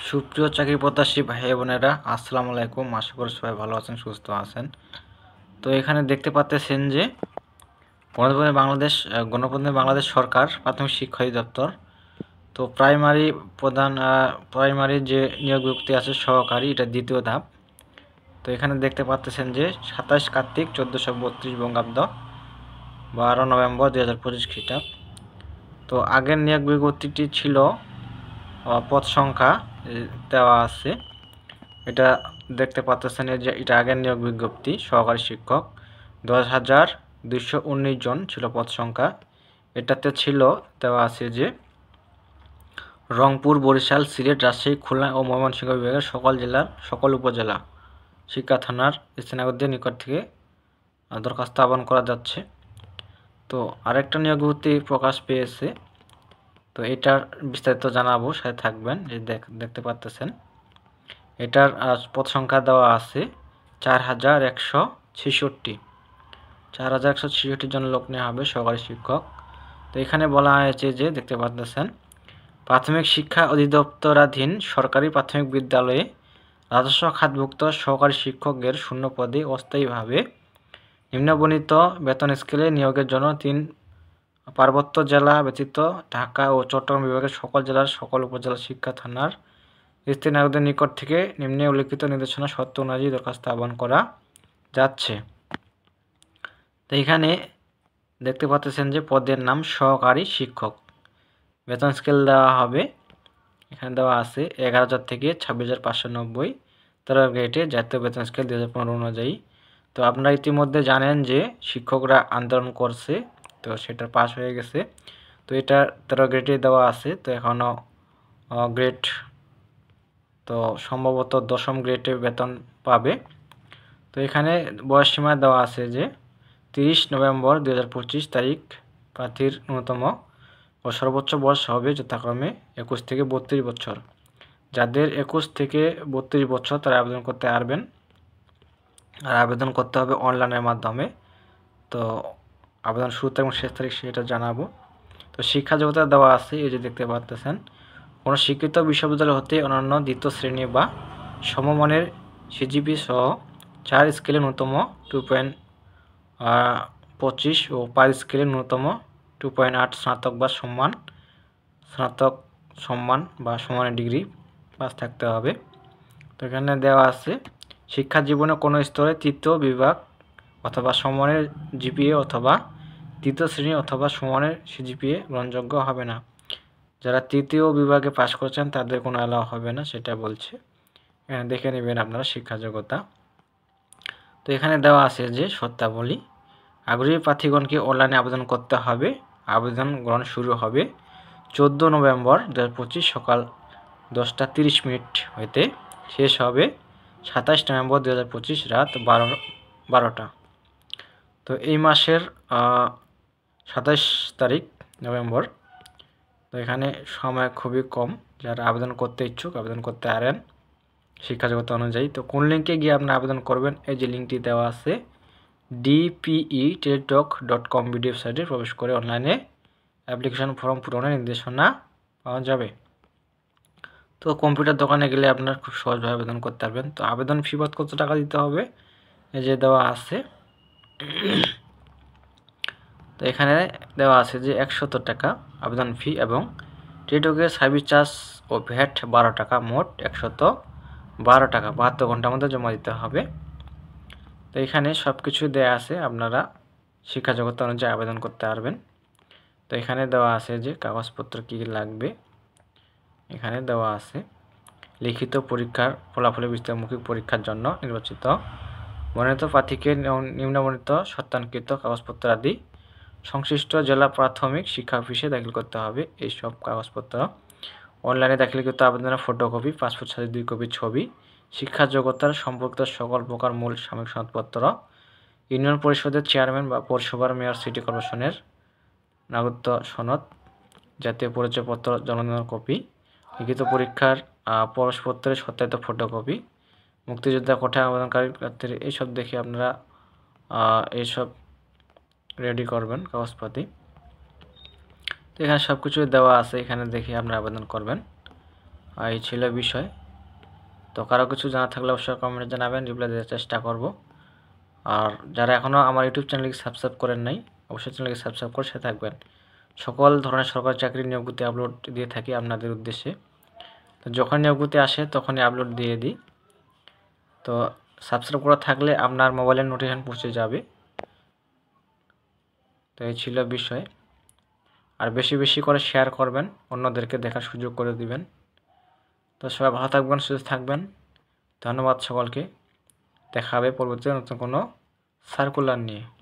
সুপ্রিয় চাকরি প্রত্যাশী ভাই বোনেরা, আসসালামু আলাইকুম। আশা করি সবাই ভালো আছেন, সুস্থ আছেন। তো এখানে দেখতে পাচ্ছেন যে গণপ্রজাতন্ত্রী বাংলাদেশ সরকার প্রাথমিক শিক্ষা অধিদপ্তর, তো প্রাইমারি যে নিয়োগ বিজ্ঞপ্তি আছে সহকারী, এটা দ্বিতীয় ধাপ। তো এখানে দেখতে পাচ্ছেন যে 27 কার্তিক 1432 বঙ্গাব্দ, 12 নভেম্বর 2025 খ্রিস্টাব্দ। তো আগের নিয়োগ বিজ্ঞপ্তিটি ছিল পদ সংখ্যা দেওয়া আছে, এটা দেখতে পাচ্ছেন যে এটা আগের নিয়োগ বিজ্ঞপ্তি। সহকারী শিক্ষক 10,219 জন ছিল পদ সংখ্যা। এটাতে ছিল দেওয়া আছে যে রংপুর, বরিশাল, সিলেট, রাজশাহী, খুলনা ও ময়মনসিংহ বিভাগের সকল জেলার সকল উপজেলা শিক্ষা থানার স্থানীয়দের নিকট থেকে দরখাস্ত আহ্বান করা যাচ্ছে। তো আরেকটা নিয়োগ বিজ্ঞপ্তি প্রকাশ পেয়েছে, তো এটার বিস্তারিত জানাবো, সাথে থাকবেন। এই দেখতে পাচ্ছেন এটার পদ সংখ্যা দেওয়া আছে 4,166 জন লোক নেওয়া হবে সহকারী শিক্ষক। তো এখানে বলা হয়েছে যে দেখতে পাচ্ছেন প্রাথমিক শিক্ষা অধিদপ্তরাধীন সরকারি প্রাথমিক বিদ্যালয়ে রাজস্ব খাতভুক্ত সহকারী শিক্ষকের শূন্য পদে অস্থায়ীভাবে নিম্নবর্ণিত বেতন স্কেলে নিয়োগের জন্য 3 পার্বত্য জেলা ব্যতীত ঢাকা ও চট্টগ্রাম বিভাগের সকল জেলার সকল উপজেলা শিক্ষা থানার স্থানীয়দের নিকট থেকে নিম্নে উল্লিখিত নির্দেশনা শর্ত অনুযায়ী দরখাস্ত আহ্বান করা যাচ্ছে। তো এখানে দেখতে পাচ্ছেন যে পদের নাম সহকারী শিক্ষক। বেতন স্কেল দেওয়া হবে, এখানে দেওয়া আছে 11,000 থেকে 26,590 3 গ্রেডে জাতীয় বেতন স্কেল 2015 অনুযায়ী। তো আপনারা ইতিমধ্যে জানেন যে শিক্ষকরা আন্দোলন করছে, তো সেটা পাস হয়ে গেছে। তো এটা 13 গ্রেডে দেওয়া আছে। তো এখনও গ্রেড, তো সম্ভবত 10ম গ্রেডে বেতন পাবে। তো এখানে বয়স সীমা দেওয়া আছে যে 30 নভেম্বর 2025 তারিখ প্রার্থীর ন্যূনতম ও সর্বোচ্চ বয়স হবে যথাক্রমে 21 থেকে 32 বছর। যাদের 21 থেকে 32 বছর তারা আবেদন করতে পারবেন, আর আবেদন করতে হবে অনলাইনের মাধ্যমে। তো আবেদন শুরু এবং শেষ তারিখ সেটা জানাবো। তো শিক্ষা যোগ্যতা দেওয়া আছে, এই যে দেখতে পাচ্ছেন কোনো স্বীকৃত বিশ্ববিদ্যালয় হতে অন্যান্য দ্বিতীয় শ্রেণী বা সমমানের সিজিপি সহ 4 স্কেলে ন্যূনতম 2.25 ও 5 স্কেলে ন্যূনতম 2.8 স্নাতক সম্মান বা সমানের ডিগ্রি পাস থাকতে হবে। তো এখানে দেওয়া আছে শিক্ষা জীবনে কোনো স্তরে তৃতীয় বিভাগ অথবা সমানের জিপিএ অথবা তৃতীয় শ্রেণী অথবা সমানের সিজিপিএ গ্রহণযোগ্য হবে না। যারা তৃতীয় বিভাগে পাশ করছেন তাদের কোনো অ্যালাউ হবে না, সেটা বলছে। এখানে দেখে নেবেন আপনারা শিক্ষা যোগ্যতা। তো এখানে দেওয়া আছে যে শর্তাবলী, আগ্রহী প্রার্থীগণকে অনলাইনে আবেদন করতে হবে। আবেদন গ্রহণ শুরু হবে 14 নভেম্বর 2025 সকাল 10:30 হইতে, শেষ হবে 27 নভেম্বর 2025 রাত 12টা। তো এই মাসের 27 তারিখ নভেম্বর। তো এখানে সময় খুবই কম, যারা আবেদন করতে ইচ্ছুক আবেদন করতে পারেন শিক্ষা যোগ্যতা অনুযায়ী। তো কোন লিঙ্কে গিয়ে আপনি আবেদন করবেন, এই যে লিঙ্কটি দেওয়া আছে dpe.teletalk.com ভিডিও ওয়েবসাইটে প্রবেশ করে অনলাইনে অ্যাপ্লিকেশন ফর্ম পূরণের নির্দেশনা পাওয়া যাবে। তো কম্পিউটার দোকানে গেলে আপনার খুব সহজভাবে আবেদন করতে পারবেন। তো আবেদন ফি বাবদ কত টাকা দিতে হবে, এই যে দেওয়া আছে। তো এখানে দেওয়া আছে যে 170 টাকা আবেদন ফি এবং টেলিটকের সার্ভিস চার্জ ও ভ্যাট 12 টাকা, মোট 112 টাকা 72 ঘন্টার মধ্যে জমা দিতে হবে। তো এখানে সব কিছু দেওয়া আছে, আপনারা শিক্ষা যোগ্যতা অনুযায়ী আবেদন করতে পারবেন। তো এখানে দেওয়া আছে যে কাগজপত্র কী লাগবে, এখানে দেওয়া আছে লিখিত পরীক্ষার ফলাফলের মৌখিক পরীক্ষার জন্য নির্বাচিত মনোনীত প্রার্থীকে নিম্নবর্ণিত সত্যাঙ্কিত কাগজপত্র আদি সংশ্লিষ্ট জেলা প্রাথমিক শিক্ষা অফিসে দাখিল করতে হবে। এইসব কাগজপত্র অনলাইনে দাখিলকৃত আবেদনের ফটোকপি, পাসপোর্ট সাইজের 2 কপি ছবি, শিক্ষা যোগ্যতার সম্পর্কিত সকল প্রকার মূল সাময়িক সনদপত্র, ইউনিয়ন পরিষদের চেয়ারম্যান বা পৌরসভার মেয়র, সিটি কর্পোরেশনের নাগরিকত্ব সনদ, জাতীয় পরিচয়পত্র, জন্মদিনের কপি, লিখিত পরীক্ষার প্রবেশপত্রের সত্যায়িত ফটোকপি, মুক্তিযোদ্ধা কোটায় আবেদনকারী প্রার্থীর, এইসব দেখে আপনারা এইসব রেডি করবেন কাগজপাতি। তো এখানে সব কিছু দেওয়া আছে, এখানে দেখে আপনারা আবেদন করবেন। এই ছিল বিষয়। তো কারো কিছু জানা থাকলে অবশ্যই কমেন্টে জানাবেন, রিপ্লাই দেওয়ার চেষ্টা করব। আর যারা এখনও আমার ইউটিউব চ্যানেলকে সাবস্ক্রাইব করেন নাই, অবশ্যই চ্যানেলকে সাবস্ক্রাইব করে সাথে থাকবেন। সকল ধরনের সরকারি চাকরির নিয়োগ বিজ্ঞপ্তি আপলোড দিয়ে থাকি আপনাদের উদ্দেশ্যে। তো যখন নিয়োগ বিজ্ঞপ্তি আসে তখনই আপলোড দিয়ে দিই। তো সাবস্ক্রাইব করা থাকলে আপনার মোবাইলের নোটিফিকেশন পৌঁছে যাবে। তো এই ছিল বিষয়। আর বেশি বেশি করে শেয়ার করবেন, অন্যদেরকে দেখার সুযোগ করে দিবেন। তো সবাই ভালো থাকবেন, সুস্থ থাকবেন। ধন্যবাদ সকলকে। দেখা হবে পরবর্তীতে নতুন কোনো সার্কুলার নিয়ে।